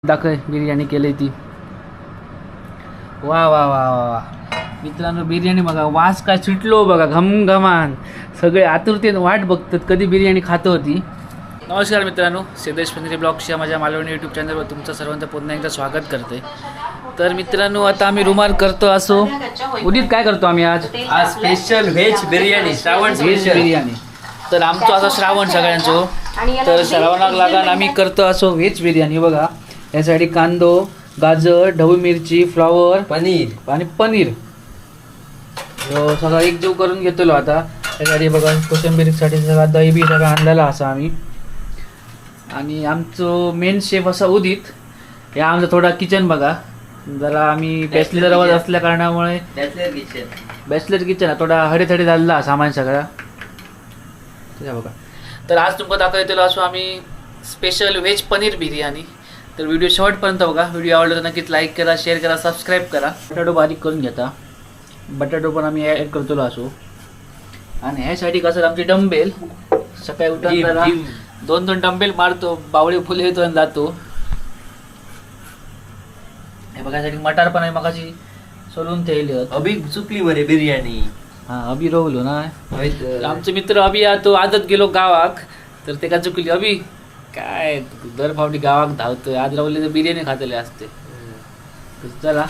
दाखव बिर्याणी केली ती. वा वा वा वा वा मित्रांनो, बिर्याणी बघा, वास काय सुटलो बघा, घमघमान. सगळे आतुरतेने वाट बघतात कधी बिर्याणी खातो होती. नमस्कार मित्रांनो, सिद्धेश पंधरी ब्लॉग्सच्या माझ्या मालवणी यूट्यूब चॅनलवर तुमचं सर्वांचं पुन्हा एकदा स्वागत करते. तर मित्रांनो, आता आम्ही रुमाल करतो असो. उदित काय करतो आम्ही आज? Special veg biryani, Shravan veg biryani. तर आमचं असं श्रावण सगळ्यांचो, तर श्रावणाक लागून आम्ही करतो असो व्हेज बिर्याणी. बघा, यासाठी कांदो, गाजर, ढबू मिरची, फ्लॉवर, पनीर आणि पनीर ह्यो सगळं एकजीव करून घेतलो. आता त्यासाठी बघा, कोशिंबीरसाठी सगळा दही बी सगळं आणलेला असा आम्ही. आणि आमचं मेन शेफ असा उदित. या आमचा थोडा किचन बघा, जरा आम्ही बॅचलर असल्या कारणामुळे बॅचलर किचन थोडा हडेथडे झालेला सामान सगळा त्याच्या बघा. तर आज तुमका दाखवतो असो आम्ही स्पेशल व्हेज पनीर बिर्याणी. तर व्हिडिओ शेवटपर्यंत बघा. व्हिडिओ आवडला तर नक्कीच लाईक करा, शेअर करा, सबस्क्राईब करा. बटाटो बारीक करून घेता, बटाटो पण आम्ही ॲड करतो असो. आणि ह्यासाठी कसं आमचे डंबेल सकाळी उठताना दोन डंबेल मारतो, बावळे फुले येतो आणि जातो. हे बघायसाठी मटार पण आहे मगाशी सोलून ठेवले. अभी चुकली बरे बिर्याणी. हा, अभि रोवलो ना. आमचे मित्र अभि तो आदत गेलो गावाक, तर ते का चुकली. अभि काय दर फावटी गावाक धावतोय, आज रावले तर बिर्याणी खातले असते. चला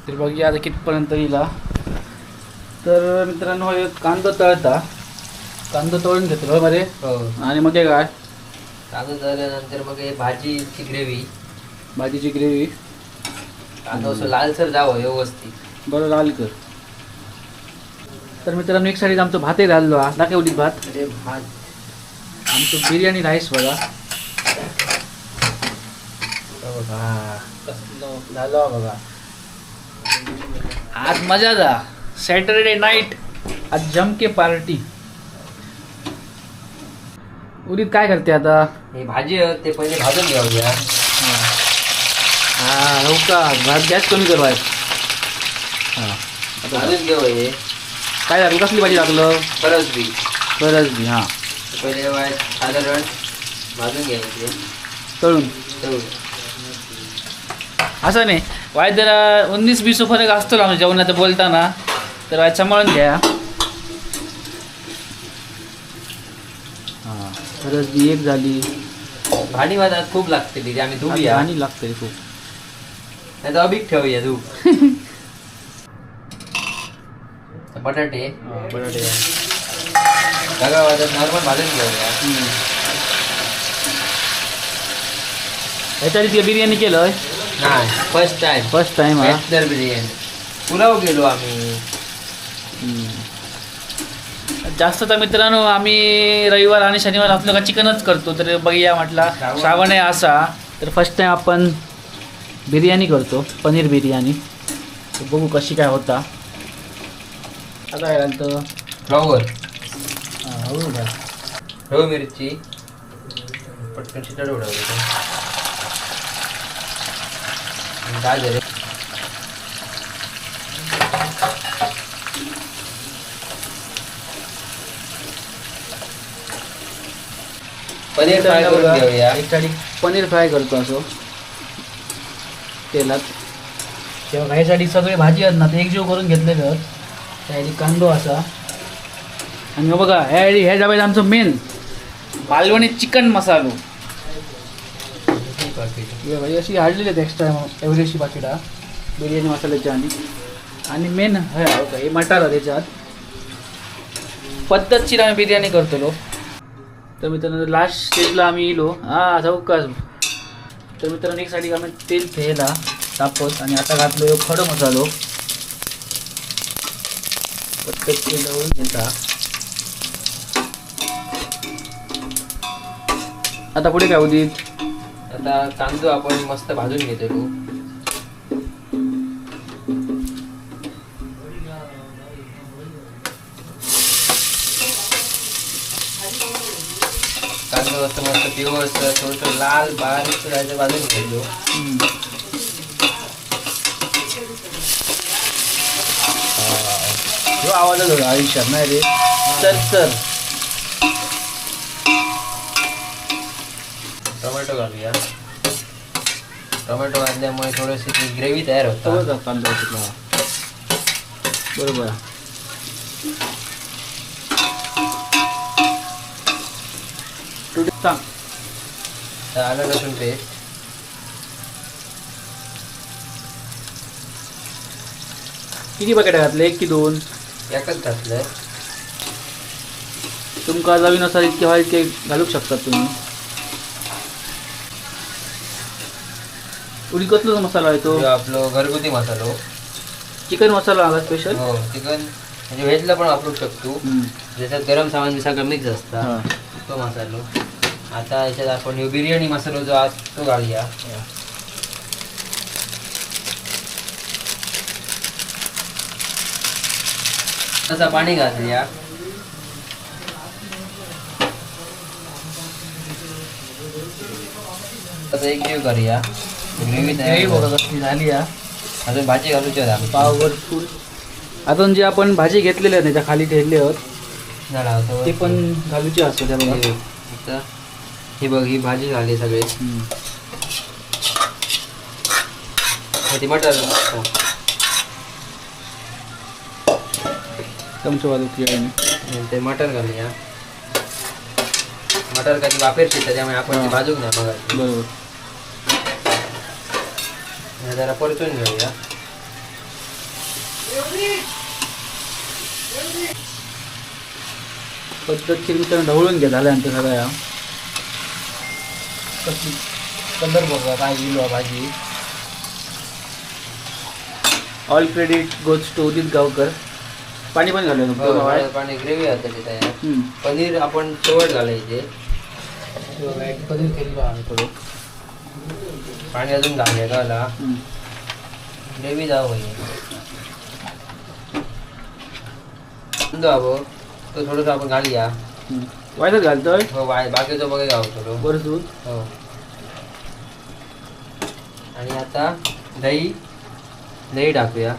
तर बघूया आता कितपर्यंत येईल. तर मित्रांनो, कांदा तळता, कांदा तळून घेतलो मध्ये. आणि मग काय कांदा तळल्यानंतर मग भाजीची ग्रेव्ही, भाजीची ग्रेव्ही. कांदा असं लालसर जावं व्यवस्थित. बरं, लाल कर. तर मित्रांनो, एक साईड आमचं भातही राहिलो. हा दाखवली भात. भात आमचं बिर्याणी राईस बघा. कसलं झालं बघा. आज मजा जा. सॅटरडे नाईट, आज जमके पार्टी. उदित काय करते आता? हे भाजी ते पहिले भाजून घेऊया. हा हो का, भात गॅस कमी कर भाई. हा, भाजून घेऊ. हे काय लागलं? कसली भाजी लागलं? फरसबी. फरसबी. हा, पहिले साधारण भाजून घ्यायचे तळून. असं नाही वाय, जरा 19-20 फरक असतो ना जेवणाचं बोलताना, तर वाय सांभाळून घ्या. हां, फरसबी एक झाली. भाजी भातात खूप लागते तिथे, आम्ही धुऊया. आणि लागते खूप. नाही तर अभिक ठेवूया धू. बटाटे बटाटे सगळं भाजत नॉर्मल भाजून घेऊया. ह्याच्या ती बिर्याणी केलं नाही, फर्स्ट टाइम हा. बॅचलर बिर्याणी. पुलाव गेलो आम्ही. जास्त तर मित्रांनो, आम्ही रविवार आणि शनिवार असलं का चिकनच करतो. तर बघूया म्हटला श्रावण आहे असा, तर फर्स्ट टाइम आपण बिर्याणी करतो, पनीर बिर्याणी. तर बघू कशी काय होता. आता काय घालतं? फ्लॉवर, हो का, ढबू मिरची, पटकन चितळ उडवली, गाजर, पनीर फ्राय करून घेऊया. एक पनीर फ्राय करतो असो तेलात. तेव्हा ह्यासाठी सगळे भाजी आहेत ना, ते एकजीव करून घेतलेले आहेत. त्यासाठी कांदो असा. आणि बघा, ह्या डब्यात आमचं मेन मालवणी चिकन मसालो. भाजी अशी हाडलेली आहेत एक्स्ट्रा एव्हरेजची पाकिटा बिर्याणी मसाल्याची. आणि मेन हे मटार त्याच्यात पद्धतशीर आम्ही बिर्याणी करतो. तर मित्रांनो, लास्ट स्टेजला आम्ही येलो. हा चौकास. तर मित्रांनो, एक साठी आम्ही तेल ठेवला तापत, आणि आता घातलो खडो मसालो. पद्धतशीर लावून घेता. आता पुढे काय उदित? आता कांदो आपण मस्त भाजून घेतो. कांदो मस्त मस्त पिवळ थोडंसं लाल बारीक भाजून घ्यायचो. आवाजच होता आयुष्यात नाही रे. तर टोमॅटो घालूया. टोमॅटो घातल्यामुळे थोडीशी ती ग्रेव्ही तयार होता. सगळं कांदा होता. बरोबर. सांग. तर आलं लसूण पेस्ट, किती बकेट घातले? 1 की 2? एकच घातलं. तुमका चवीनुसार इतके व्हायला इतके घालू शकतात तुम्ही. उडी कसलो मसाला आहे तो? जो आपलो घरगुती मसालो. चिकन मसाला आला स्पेशल. हो, चिकन म्हणजे व्हेजला पण वापरू शकतो. ज्याच्यात गरम सामान बी सगळं मिक्स असता तो मसालो. आता याच्यात आपण ह्यो बिर्याणी मसालो जो आज तो घालूया. तसा पाणी घालूया. आता एक जीव करूया. ग्रेव्ही तयार बघा कसली झाली या. अजून भाजी घालूची होती आम्ही. पाववर फुल. अजून जे आपण भाजी घेतलेली आहे त्याच्या खाली ठेवले आहोत झाला होता ते पण घालूची असतो त्या बघा. आता ही बघ, ही भाजी झाली सगळी. ती मटर चमचो वाजू ते मटर घालूया. मटर कधी वापर शिकतात त्यामुळे आपण ती भाजूक नाही मग. बरोबर. जरा परतून घेऊया. पद्धतशीर मित्रांनो ढवळून घ्या झाल्यानंतर सगळ्या. कसली कलर बघा काय येईल भाजी. ऑल क्रेडिट गोज टू उदित गावकर. पाणी पण घालून पाणी ग्रेव्ही आता ते तयार. पनीर आपण शेवट घालायचे. पनीर केलेलं आहे थोडं. पाणी अजून घालूया घाला. ग्रेव्ही जाऊ हवं तो थोडंसं आपण घालूया. वायलाच घालतोय. हो, बाकीचं बघा गाव थोडं बरं दूध. हो. आणि आता दही टाकूया.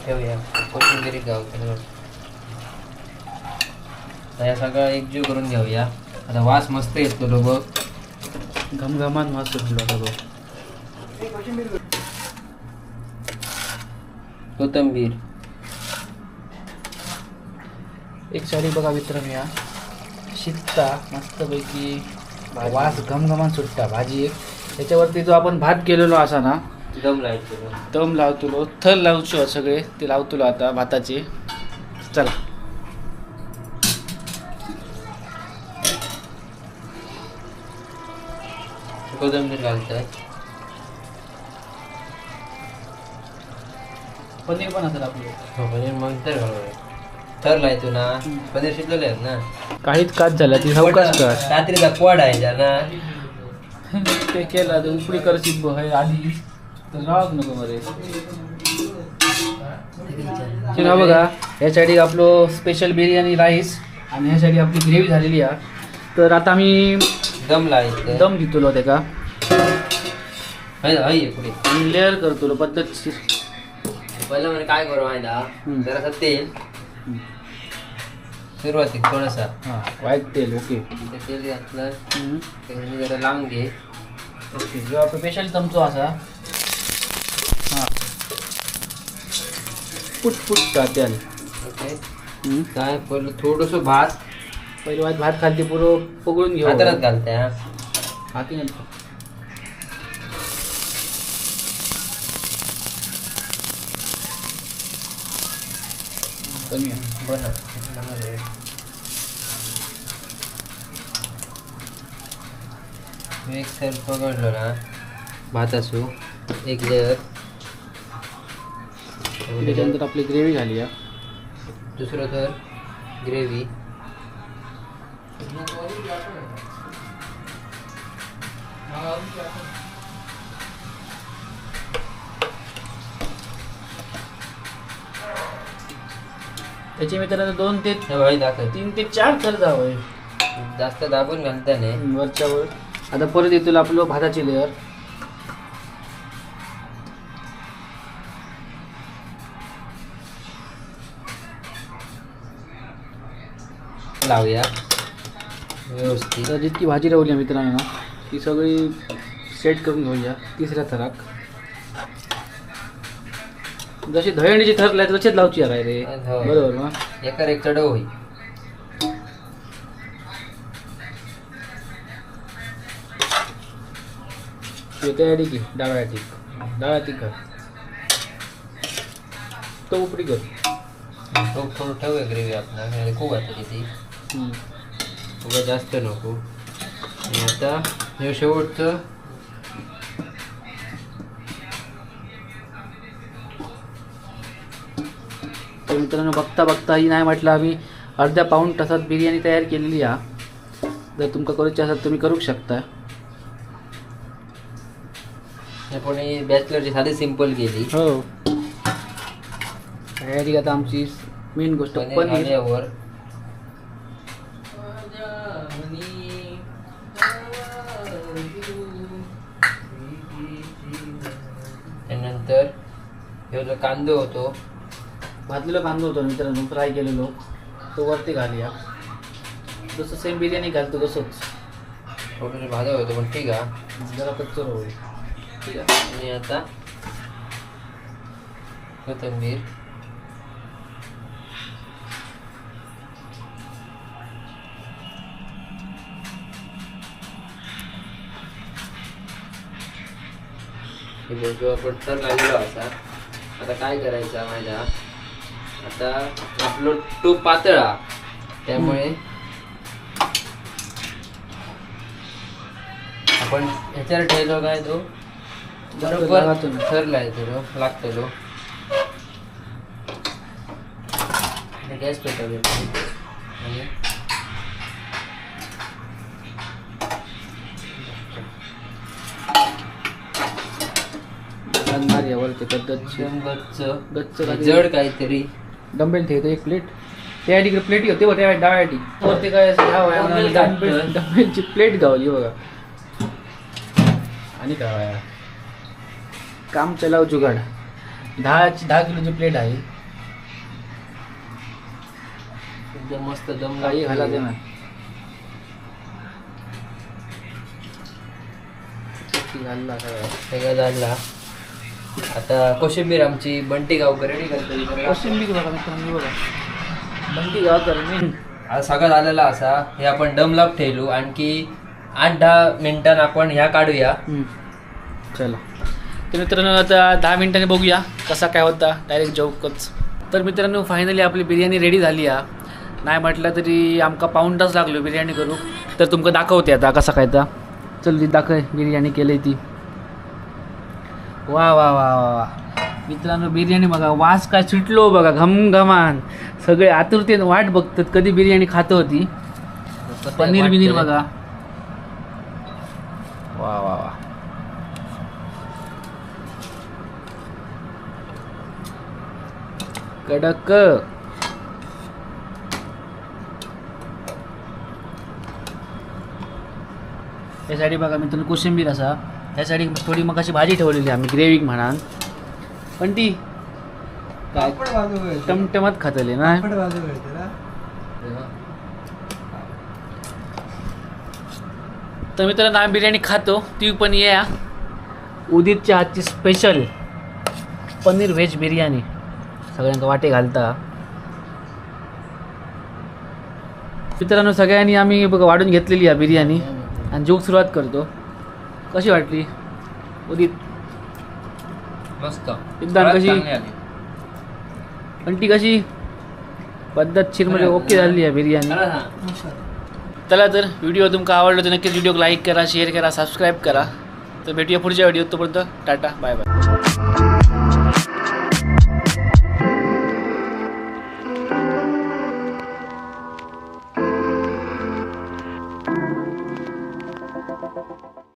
ठेवूया. कोथिंबीर गाव या सगळं एकजीव करून घेऊया. आता वास मस्त येतो तो बघ. घमघमाट वास सुटलो आता बघ. कोथिंबीर एक साडी बघा मित्रांनो या शिजता मस्तपैकी वास घमघमाट सुटता भाजी. एक त्याच्यावरती जो आपण भात केलेलो असा ना दम लावतो थर लावचो सगळे ते लावतो आता भाताचे. चला कोथिंबीर घालतोय. पनीर पण असेल आपले. हो, पनीर मग तर घालूया. थर लायतो ना. पनीर शिजवले आहेत ना. काहीच काच झाला ती सावकाश कर. रात्रीचा कोड आहे ना. ते केलं तर उपडी करशील आधी तर राहत नको बरे. हा बघा ह्यासाठी आपलं स्पेशल बिर्याणी राईस आणि ह्यासाठी आपली ग्रेव्ही झालेली आहे. तर आता आम्ही दम लावायचं. दम घेतो त्याका पुढे लेअर करतो पद्धतशीर. पहिलं म्हणजे काय करू माहिती जरासं तेल सुरुवातीक थोडंसं व्हाईट तेल. ओके. तेल घातलं ते जरा लावून घे. ओके. जो आपला स्पेशल चमचो असा फुट तेल. ओके. काय पहिलं थोडंसं भात पहिले भात खालते पुरं पगळून घेऊ. हातारात घालते. हाती नंतर कमी बना एक सर पकडलो ना भात असो एक लेअर. त्याच्यानंतर आपली ग्रेव्ही झाली आहे. दुसरं थर ग्रेव्ही. त्याची मित्रांनो 2 ते 3 ते 4 थर जावं. जास्त दाबून घालता नाही वरच्या वर. आता परत येतो आपलं भाताची लेअर लावूया. व्यवस्थित. तर जितकी भाजी राहिली आहे मित्रांनो ती सगळी सेट करून घेऊया तिसऱ्या थराक. जशी दहीहंडीची थर लायत तसेच लावची आहे रे. हो. बरोबर मग एकर एक चढव होईल. तयारी की डाव्या तिखट तो उपरी कर. थोडं ठेवूया ग्रेव्ही आपला खूप आता किती खूप जास्त नको. आणि आता हे शेवटचं तर मित्रांनो बघता ही नाही म्हटलं आम्ही अर्ध्या पाऊण तासात बिर्याणी तयार केलेली आहे. जर तुमका करूची असेल तुम्ही करू शकता. आपण बॅचलरची साधी सिंपल केली. हो तयारी आता आमची मेन गोष्ट पनीर. आल्यावर त्यानंतर हे जो कांदो होतो भाजलेला कांदा होतो मित्रांनो फ्राय केलेलो तो वरती घालूया. जसं सेम बिर्याणी घालतो तसंच थोडंसं भाजा होतो पण ठीक आहे. जरा कच्चं होईल. ठीक आहे. आणि आता कोथिंबीर हे बघू आपण तर लागलेला असा. आता काय करायचं माझ्या आता आपलं टूप पातळा त्यामुळे आपण ह्याच्यावर ठेवलो काय तो बरोबर ठरला आहे तो लागतो. गॅस पेटवले आणि वरती पद्धतची गच्च जड काहीतरी डंबेल ठेवतो एक प्लेट. त्या तिकडे प्लेटी होते त्या डाव्याटी वरती काय डंबेलची प्लेट गावली बघा. आणि काय काम चलाव जुगाड. 10 किलोची प्लेट आहे. एकदम मस्त दम काही घाला दे ना. घालला सगळं झाला. आता कोशिंबीर आमची बंटी गावकर रेडी करतो. कोशिंबीर बघा मित्रांनो बघा बंटी गावकर आता सगळं झालेला असा. हे आपण दम लावून ठेवलो. आणखी 8-10 मिनिटांनी आपण ह्या काढूया. चला तर मित्रांनो आता 10 मिनिटांनी बघूया कसा काय होता. डायरेक्ट जेवकच. तर मित्रांनो फायनली आपली बिर्याणी रेडी झाली आहे. नाही म्हटलं तरी आमका पाऊण तास लागलो बिर्याणी करू. तर तुमका दाखवते आता कसा काय तर. चल ती दाखव बिर्याणी केली ती. वा वा वा वा मित्रांनो बिर्याणी बघा. वास काय सुटलो बघा घमघमान. सगळे आतुरतेने वाट बघतात कधी बिर्याणी खातो होती. पनीर बिनीर बघा. वा वा वा कडक. यासाठी बघा मित्रांनो कोशिंबीर असा. यासाठी थोडी मग अशी भाजी ठेवलेली आम्ही ग्रेव्ही म्हणान. पण ती काय टमटमात खातले ना. तर मित्रांनो आम्ही बिर्याणी खातो. ती पण या उदितच्या हातची स्पेशल पनीर व्हेज बिर्याणी सगळ्यांना वाटे घालता. मित्रांनो सगळ्यांनी आम्ही बघा वाढून घेतलेली आहे बिर्याणी आणि जेवूक सुरुवात करतो. कशी वाटली उदित? मस्त एकदम कशी पण ती कशी पद्धतशीर मध्ये ओके झाली आहे बिर्याणी. चला तर व्हिडिओ तुमका आवडला तर नक्कीच व्हिडिओ लाईक करा शेअर करा सबस्क्राईब करा. तर भेटूया पुढच्या व्हिडिओत. तोपर्यंत टाटा बाय बाय.